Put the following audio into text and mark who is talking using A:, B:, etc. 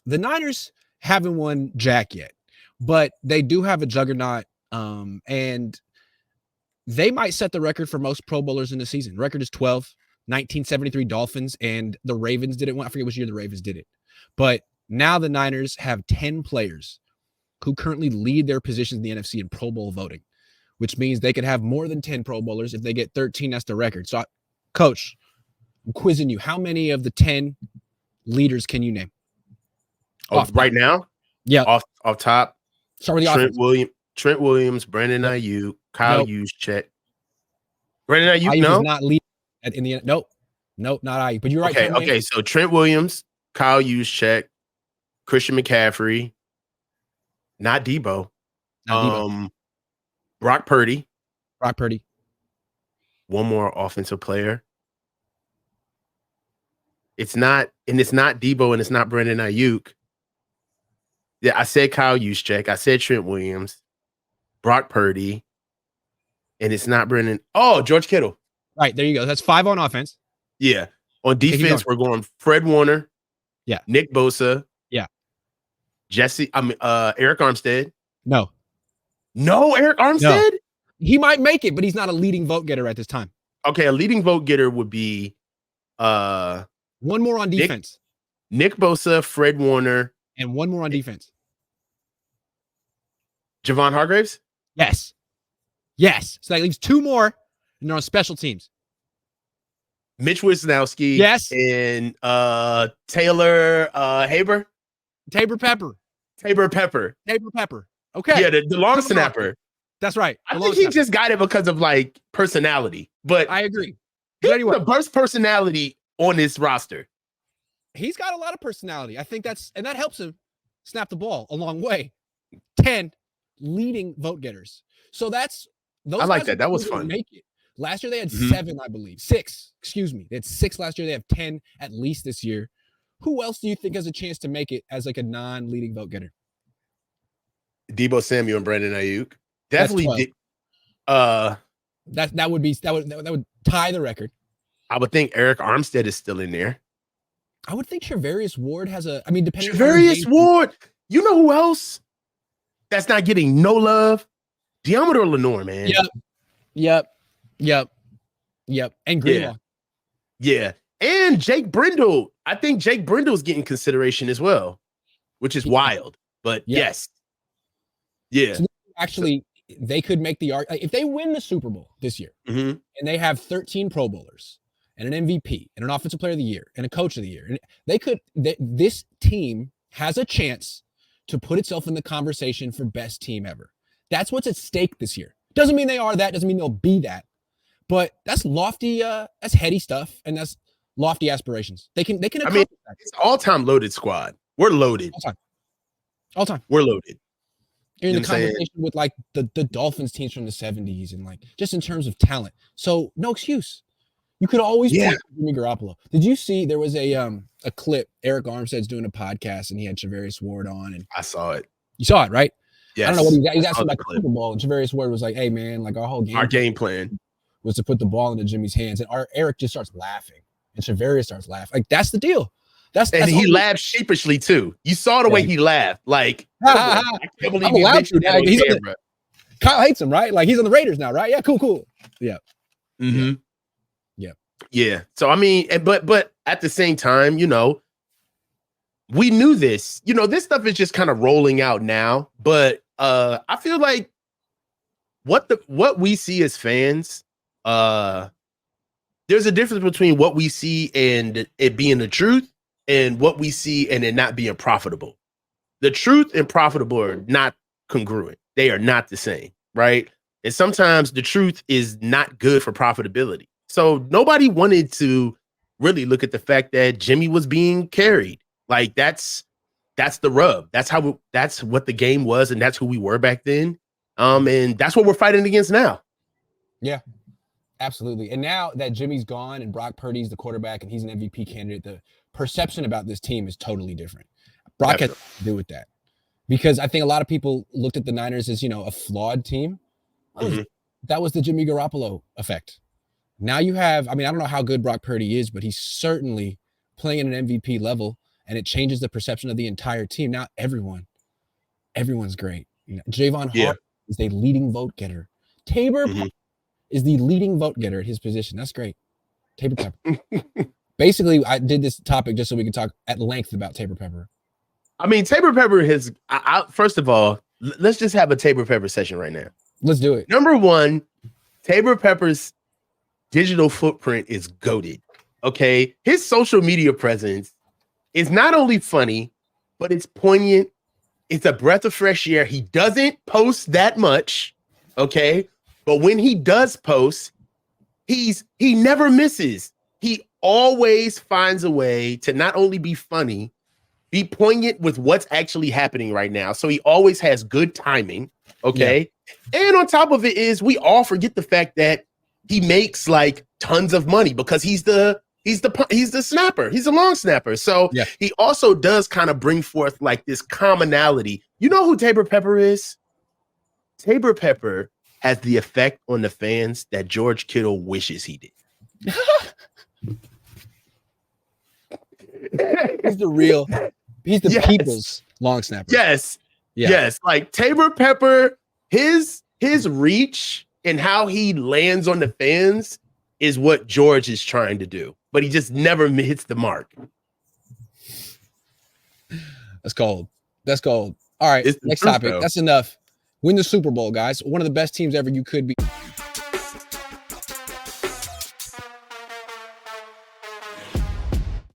A: the Niners haven't won jack yet, but they do have a juggernaut, and they might set the record for most Pro Bowlers in the season. Record is 12, 1973 Dolphins, and the Ravens did it. I forget which year the Ravens did it. But now the Niners have 10 players who currently lead their positions in the NFC in Pro Bowl voting, which means they could have more than 10 Pro Bowlers. If they get 13, that's the record. So, Coach, I'm quizzing you. How many of the 10 leaders can you name?
B: Right now?
A: Yeah.
B: Off top.
A: Start with the
B: Trent Williams, Brandon Ayuk, Kyle Juszczyk. Brandon Ayuk,
A: Ayuk
B: no?
A: is not leading in the nope, not Ayuk. But you're right.
B: Okay. So Trent Williams, Kyle Juszczyk, Christian McCaffrey, not Debo. Brock Purdy. One more offensive player. It's not Debo and it's not Brandon Ayuk. Yeah, I said Kyle Juszczyk. I said Trent Williams, Brock Purdy, and it's not Brendan. Oh, George Kittle.
A: Right, there you go. That's 5 on offense.
B: Yeah. On defense, we're going Fred Warner.
A: Yeah.
B: Nick Bosa.
A: Yeah.
B: Eric Armstead.
A: No,
B: Eric Armstead? No.
A: He might make it, but he's not a leading vote getter at this time.
B: Okay, a leading vote getter would be
A: one more on defense.
B: Nick Bosa, Fred Warner.
A: And one more on defense.
B: Javon Hargraves?
A: Yes. So that leaves 2 more, and they're on special teams.
B: Mitch Wisnowski.
A: Yes.
B: And Taylor Haber?
A: Tabor Pepper. Okay.
B: Yeah, the long snapper.
A: That's right.
B: I think he just got it because of like personality. But
A: I agree.
B: He's the worst personality on this roster.
A: He's got a lot of personality. I think that helps him snap the ball a long way. 10 leading vote getters. So those.
B: I like that. That was fun.
A: Make it. Last year they had 7, I believe. 6. Excuse me. They had 6 last year. They have 10 at least this year. Who else do you think has a chance to make it as like a non-leading vote getter?
B: Debo Samuel and Brandon Ayuk. Definitely.
A: That would tie the record.
B: I would think Eric Armstead is still in there.
A: I would think Charvarius Ward has depending on
B: Charvarius Ward. You know who else that's not getting no love? Deommodore Lenoir, man.
A: Yep. And Greenlaw.
B: Yeah. And Jake Brindle. I think Jake Brindle's getting consideration as well, which is wild. But yes. Yeah.
A: So actually, they could make the argument if they win the Super Bowl this year and they have 13 Pro Bowlers and an MVP and an Offensive Player of the Year and a Coach of the Year. And this team has a chance to put itself in the conversation for best team ever. That's what's at stake this year. Doesn't mean they are that. Doesn't mean they'll be that. But that's lofty. That's heady stuff, and that's lofty aspirations. They can. I mean,
B: it's all-time loaded squad. We're loaded.
A: All time.
B: We're loaded.
A: You're in the conversation with like the Dolphins teams from the 70s and like just in terms of talent. So no excuse. You could always play Jimmy Garoppolo. Did you see there was a clip? Eric Armstead's doing a podcast and he had Charvarius Ward on, and
B: I saw it.
A: You saw it, right?
B: Yes.
A: I don't know what he's asking about the Super Bowl, and Charvarius Ward was like, "Hey man, like our
B: game plan
A: was to put the ball into Jimmy's hands," and Eric just starts laughing, and Charvarius starts laughing. Like that's the deal. That's
B: he laughed sheepishly too. You saw the way he laughed. Like I can't believe you mentioned that.
A: Kyle hates him, right? Like he's on the Raiders now, right? Yeah, cool. Yeah.
B: Mm-hmm. Yeah. So I mean, but at the same time, we knew this. This stuff is just kind of rolling out now. But I feel like what we see as fans, there's a difference between what we see and it being the truth and what we see and it not being profitable. The truth and profitable are not congruent. They are not the same, right? And sometimes the truth is not good for profitability. So nobody wanted to really look at the fact that Jimmy was being carried. Like that's the rub. That's what the game was, and that's who we were back then. And that's what we're fighting against now.
A: Yeah, absolutely. And now that Jimmy's gone and Brock Purdy's the quarterback and he's an MVP candidate, the perception about this team is totally different. Brock has to do with that. Because I think a lot of people looked at the Niners as, a flawed team. That was the Jimmy Garoppolo effect. Now you have, I don't know how good Brock Purdy is, but he's certainly playing at an MVP level. and it changes the perception of the entire team. Now everyone's great. You know, Javon Hart is a leading vote getter. Tabor is the leading vote getter at his position. That's great. Tabor Pepper. Basically, I did this topic just so we could talk at length about Tabor Pepper.
B: I mean, Tabor Pepper has. First of all, let's just have a Tabor Pepper session right now.
A: Let's do it.
B: Number one, Tabor Pepper's digital footprint is goated. Okay, his social media presence is not only funny, but it's poignant. It's a breath of fresh air. He doesn't post that much, okay, but when he does post, he never misses. He always finds a way to not only be funny, be poignant with what's actually happening right now. So he always has good timing, okay? Yeah. And on top of it is we all forget the fact that he makes like tons of money because he's the snapper. He's a long snapper. So he also does kind of bring forth like this commonality. You know who Tabor Pepper is? Tabor Pepper has the effect on the fans that George Kittle wishes he did.
A: He's the people's long snapper.
B: Yes. Like Tabor Pepper, his reach and how he lands on the fans is what George is trying to do, but he just never hits the mark.
A: That's cold. All right, next topic. That's enough. Win the Super Bowl, guys. One of the best teams ever you could be.